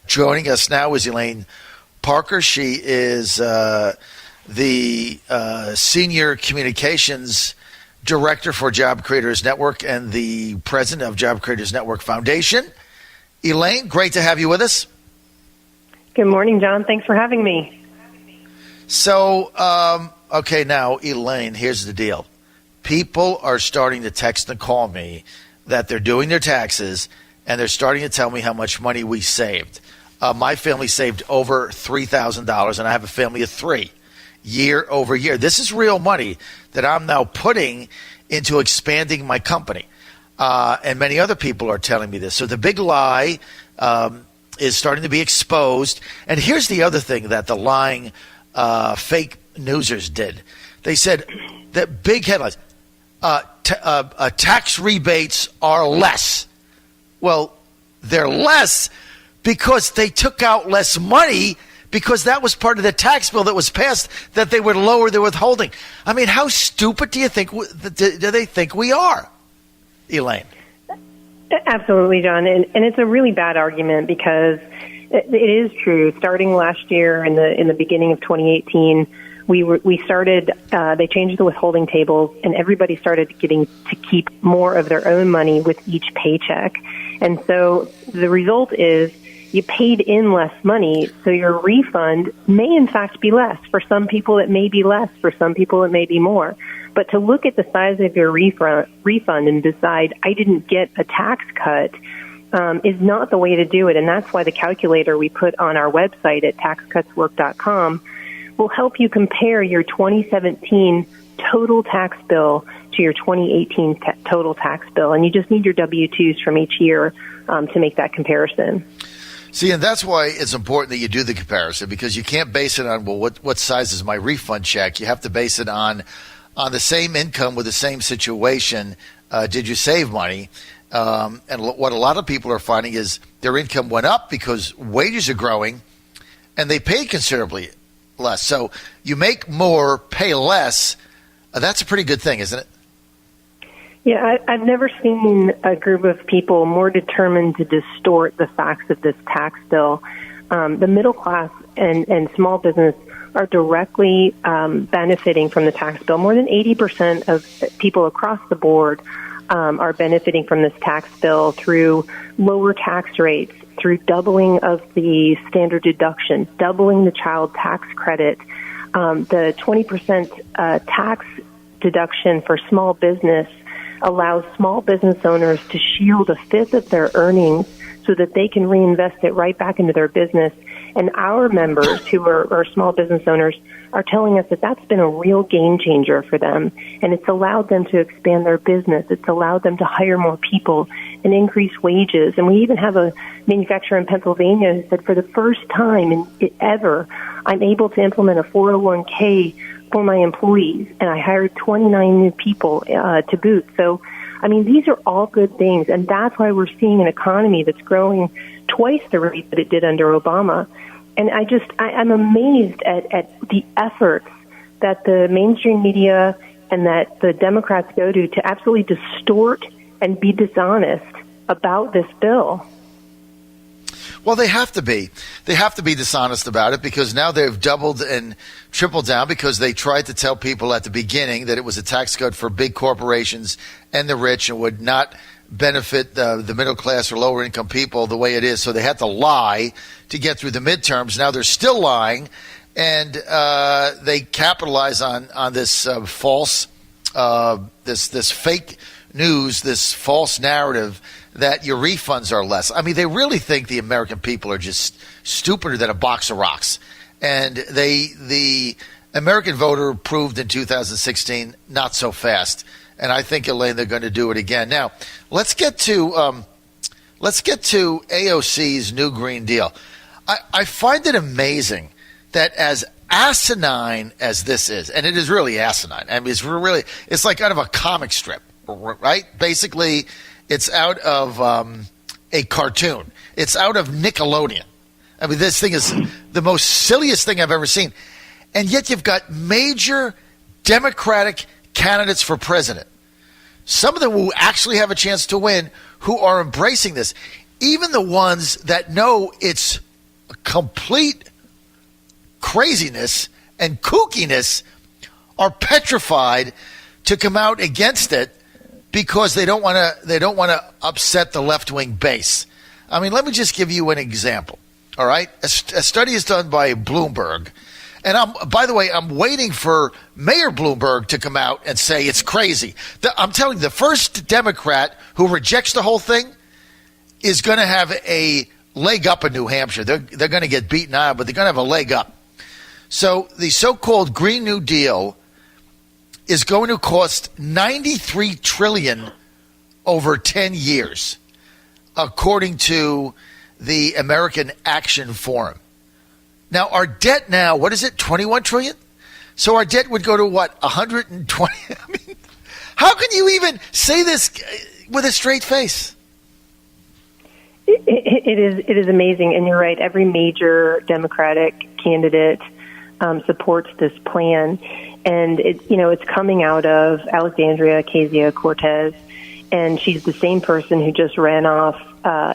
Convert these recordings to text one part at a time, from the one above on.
Joining us now is Elaine Parker. She is the Senior Communications Director for Job Creators Network and the President of Job Creators Network Foundation. Elaine, great to have you with us. Good morning, John. Thanks for having me. So, okay, now, Elaine, here's the deal. People are starting to text and call me that they're doing their taxes, and they're starting to tell me how much money we saved. My family saved over $3,000, and I have a family of three, year over year. This is real money that I'm now putting into expanding my company. And many other people are telling me this. So the big lie is starting to be exposed. And here's the other thing that the lying fake newsers did. They said that big headlines, tax rebates are less. Well, they're less because they took out less money because that was part of the tax bill that was passed, that they would lower their withholding. I mean, how stupid do they think we are, Elaine? Absolutely, John. And it's a really bad argument because it is true. Starting last year in the beginning of 2018, we started, they changed the withholding tables, and everybody started getting to keep more of their own money with each paycheck. And so the result is you paid in less money, so your refund may in fact be less. For some people it may be less, for some people it may be more. But to look at the size of your refund and decide, I didn't get a tax cut, is not the way to do it. And that's why the calculator we put on our website at taxcutswork.com will help you compare your 2017 total tax bill to your 2018 total tax bill. And you just need your W-2s from each year to make that comparison. See, and that's why it's important that you do the comparison, because you can't base it on, well, what size is my refund check? You have to base it on the same income with the same situation. Did you save money? And what a lot of people are finding is their income went up because wages are growing and they paid considerably less. So you make more, pay less. That's a pretty good thing, isn't it? Yeah, I've never seen a group of people more determined to distort the facts of this tax bill. The middle class and small business are directly benefiting from the tax bill. More than 80% of people across the board are benefiting from this tax bill through lower tax rates, through doubling of the standard deduction, doubling the child tax credit, the 20% tax deduction for small business allows small business owners to shield a fifth of their earnings so that they can reinvest it right back into their business. And our members who are small business owners are telling us that that's been a real game changer for them. And it's allowed them to expand their business. It's allowed them to hire more people and increase wages. And we even have a manufacturer in Pennsylvania who said, for the first time ever, I'm able to implement a 401k for my employees, and I hired 29 new people to boot. So, I mean, these are all good things, and that's why we're seeing an economy that's growing twice the rate that it did under Obama. And I'm amazed at the efforts that the mainstream media and that the Democrats go to absolutely distort and be dishonest about this bill. Well, they have to be. They have to be dishonest about it because now they've doubled and tripled down because they tried to tell people at the beginning that it was a tax cut for big corporations and the rich and would not benefit the middle class or lower income people the way it is. So they had to lie to get through the midterms. Now they're still lying, and they capitalize on this false, this fake news, this false narrative that your refunds are less. I mean, they really think the American people are just stupider than a box of rocks. And the American voter proved in 2016 not so fast. And I think, Elaine, they're going to do it again. Now, let's get to AOC's new Green Deal. I find it amazing that as asinine as this is, and it is really asinine. I mean, it's like out of a comic strip, right? Basically, it's out of a cartoon. It's out of Nickelodeon. I mean, this thing is the most silliest thing I've ever seen. And yet you've got major Democratic candidates for president, some of them who actually have a chance to win, who are embracing this. Even the ones that know it's complete craziness and kookiness are petrified to come out against it because they don't want to upset the left-wing base. I mean, let me just give you an example. All right, a study is done by Bloomberg, and by the way, I'm waiting for Mayor Bloomberg to come out and say it's crazy. I'm telling you, the first Democrat who rejects the whole thing is going to have a leg up in New Hampshire. They're going to get beaten out, but they're going to have a leg up. So the so-called Green New Deal is going to cost $93 trillion over 10 years, according to the American Action Forum. Now, our debt now, what is it, 21 trillion? So our debt would go to what, 120? I mean, how can you even say this with a straight face? It is amazing, and you're right. Every major Democratic candidate supports this plan, and it's coming out of Alexandria Ocasio-Cortez, and she's the same person who just ran off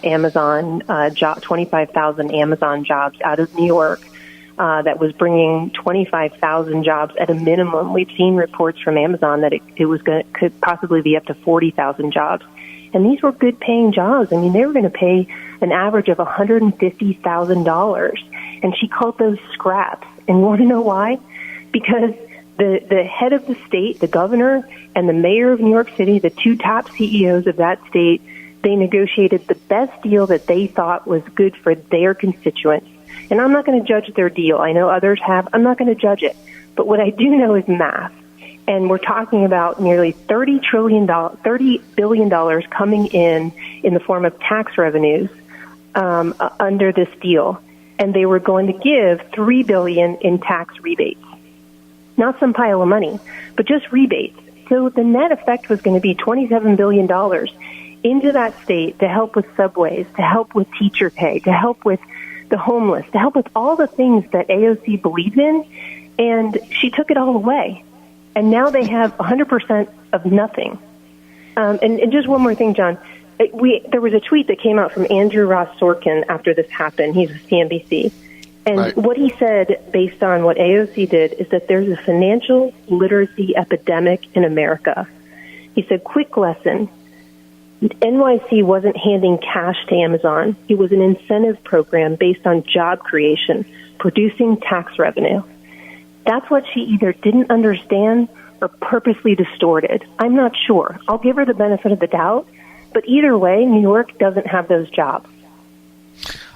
Amazon 25,000 Amazon jobs out of New York. That was bringing 25,000 jobs at a minimum. We've seen reports from Amazon that it could possibly be up to 40,000 jobs. And these were good-paying jobs. I mean, they were going to pay an average of $150,000. And she called those scraps. And you want to know why? Because the head of the state, the governor, and the mayor of New York City, the two top CEOs of that state, they negotiated the best deal that they thought was good for their constituents. And I'm not going to judge their deal. I know others have. I'm not going to judge it. But what I do know is math. And we're talking about nearly $30 billion coming in the form of tax revenues under this deal. And they were going to give $3 billion in tax rebates. Not some pile of money, but just rebates. So the net effect was going to be $27 billion into that state to help with subways, to help with teacher pay, to help with the homeless, to help with all the things that AOC believes in. And she took it all away. And now they have 100% of nothing. And just one more thing, John. There was a tweet that came out from Andrew Ross Sorkin after this happened. He's with CNBC. And right. What he said, based on what AOC did, is that there's a financial literacy epidemic in America. He said, quick lesson. NYC wasn't handing cash to Amazon. It was an incentive program based on job creation, producing tax revenue. That's what she either didn't understand or purposely distorted. I'm not sure. I'll give her the benefit of the doubt. But either way, New York doesn't have those jobs.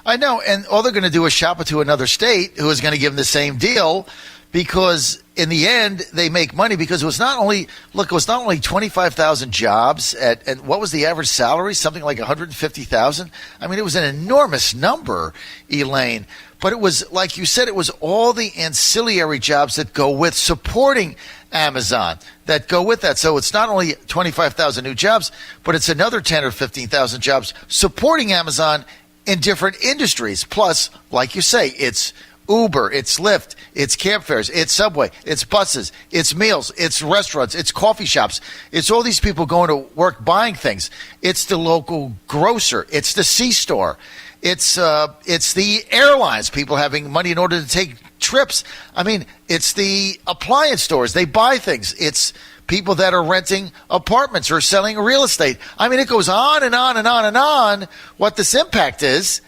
I know, and all they're going to do is shop it to another state who is going to give them the same deal, because in the end they make money, because it was not only 25,000 jobs and what was the average salary? Something like 150,000. I mean, it was an enormous number, Elaine. But it was, like you said, it was all the ancillary jobs that go with supporting Amazon that go with that. So it's not only 25,000 new jobs, but it's another 10 or 15,000 jobs supporting Amazon in different industries. Plus, like you say, it's Uber, it's Lyft, it's camp fares, it's Subway, it's buses, it's meals, it's restaurants, it's coffee shops. It's all these people going to work buying things. It's the local grocer. It's the C-store. It's the airlines, people having money in order to take trips. I mean, it's the appliance stores. They buy things. It's people that are renting apartments or selling real estate. I mean, it goes on and on and on and on what this impact is.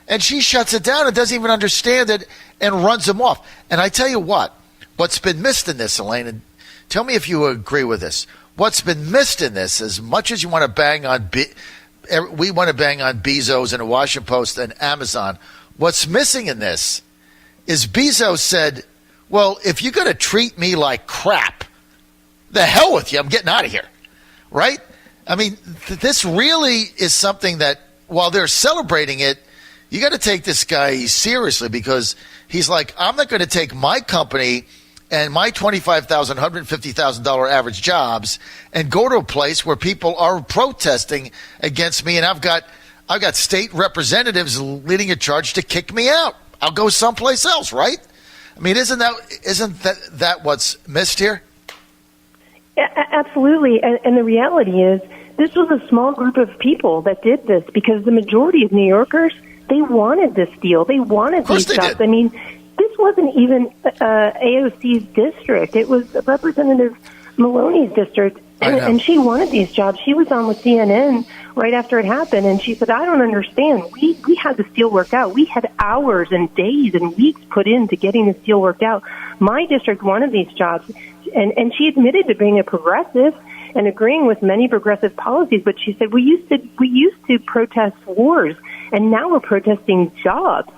And she shuts it down and doesn't even understand it and runs them off. And I tell you what's been missed in this, Elaine, and tell me if you agree with this. What's been missed in this, as much as you want to bang on we want to bang on Bezos and the Washington Post and Amazon. What's missing in this is Bezos said, well, if you're going to treat me like crap, the hell with you. I'm getting out of here. Right? I mean, this really is something that, while they're celebrating it, you got to take this guy seriously, because he's like, I'm not going to take my company and my $25,000, $150,000 average jobs and go to a place where people are protesting against me, and I've got state representatives leading a charge to kick me out. I'll go someplace else, right? I mean, isn't that what's missed here? Yeah, absolutely. And the reality is, this was a small group of people that did this, because the majority of New Yorkers, They wanted this deal. They wanted these jobs. I mean, this wasn't even AOC's district. It was Representative Maloney's district, and she wanted these jobs. She was on with CNN right after it happened, and she said, I don't understand. We had this deal worked out. We had hours and days and weeks put into getting this deal worked out. My district wanted these jobs, and she admitted to being a progressive and agreeing with many progressive policies, but she said, we used to protest wars, and now we're protesting jobs.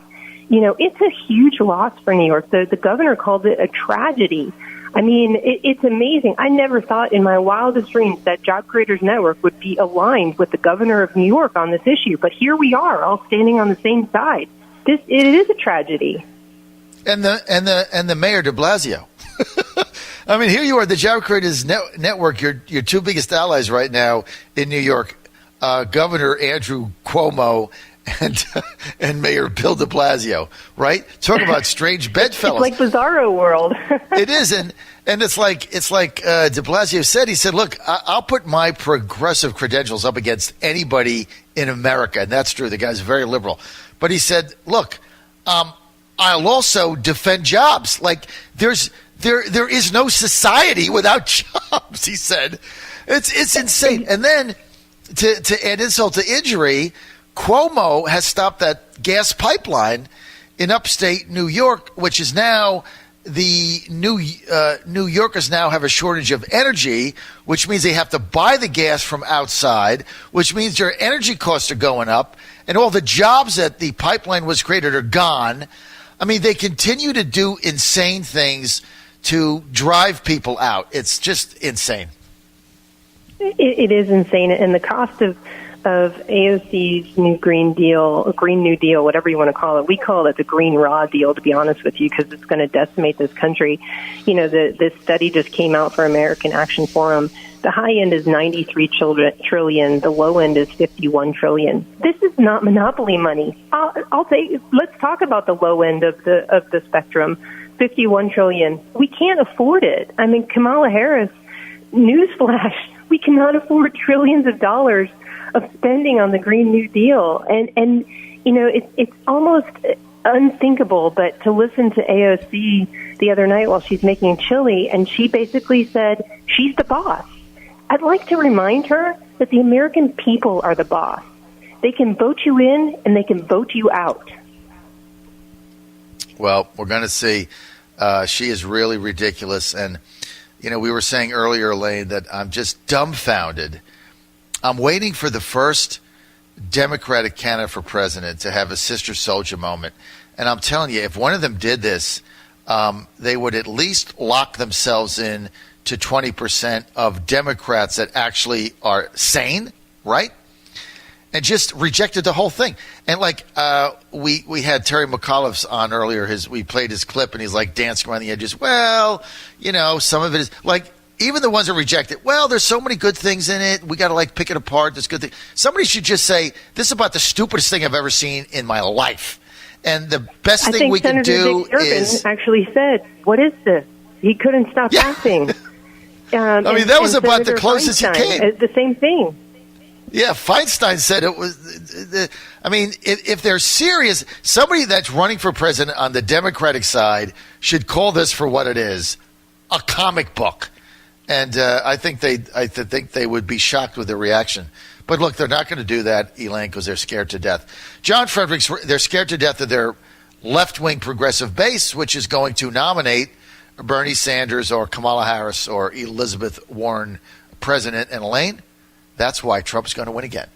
You know, it's a huge loss for New York. The governor called it a tragedy. I mean, it's amazing. I never thought in my wildest dreams that Job Creators Network would be aligned with the governor of New York on this issue, but here we are, all standing on the same side. It is a tragedy. And the mayor de Blasio. I mean, here you are, the Job Creators Network, your two biggest allies right now in New York, Governor Andrew Cuomo and Mayor Bill de Blasio, right? Talk about strange bedfellows. It's like Bizarro World. It is, and it's like de Blasio said. He said, "Look, I'll put my progressive credentials up against anybody in America," and that's true. The guy's very liberal, but he said, "Look, I'll also defend jobs. Like there is no society without jobs," he said. It's insane. And then to add insult to injury, Cuomo has stopped that gas pipeline in upstate New York, which is now the New Yorkers now have a shortage of energy, which means they have to buy the gas from outside, which means their energy costs are going up, and all the jobs that the pipeline was created are gone. I mean, they continue to do insane things to drive people out. It's just insane. It is insane, and the cost of AOC's new Green Deal, Green New Deal, whatever you want to call it. We call it the Green Raw Deal, to be honest with you, because it's going to decimate this country. You know, this study just came out for American Action Forum. The high end is $93 trillion. The low end is $51 trillion. This is not monopoly money. I'll say, let's talk about the low end of the spectrum, $51 trillion. We can't afford it. I mean, Kamala Harris, newsflash, we cannot afford trillions of dollars of spending on the Green New Deal. And you know, it's almost unthinkable, but to listen to AOC the other night while she's making chili, and she basically said she's the boss. I'd like to remind her that the American people are the boss. They can vote you in and they can vote you out. Well, we're going to see. She is really ridiculous. And, you know, we were saying earlier, Elaine, that I'm just dumbfounded. I'm waiting for the first Democratic candidate for president to have a Sister Soldier moment. And I'm telling you, if one of them did this, they would at least lock themselves in to 20% of Democrats that actually are sane, right? And just rejected the whole thing. And like we had Terry McAuliffe on earlier. We played his clip, and he's like dancing around the edges. Well, you know, some of it is like, even the ones that reject it, well, there's so many good things in it. We got to like pick it apart. There's good things. Somebody should just say, this is about the stupidest thing I've ever seen in my life. And the best thing we can do is actually said, what is this? He couldn't stop laughing. I mean, that was about the closest he came. The same thing. Yeah, Feinstein said it was. I mean, if they're serious, somebody that's running for president on the Democratic side should call this for what it is, a comic book. And I think they would be shocked with the reaction. But look, they're not going to do that, Elaine, because they're scared to death. John Fredericks, they're scared to death of their left-wing progressive base, which is going to nominate Bernie Sanders or Kamala Harris or Elizabeth Warren president. And Elaine, that's why Trump's going to win again.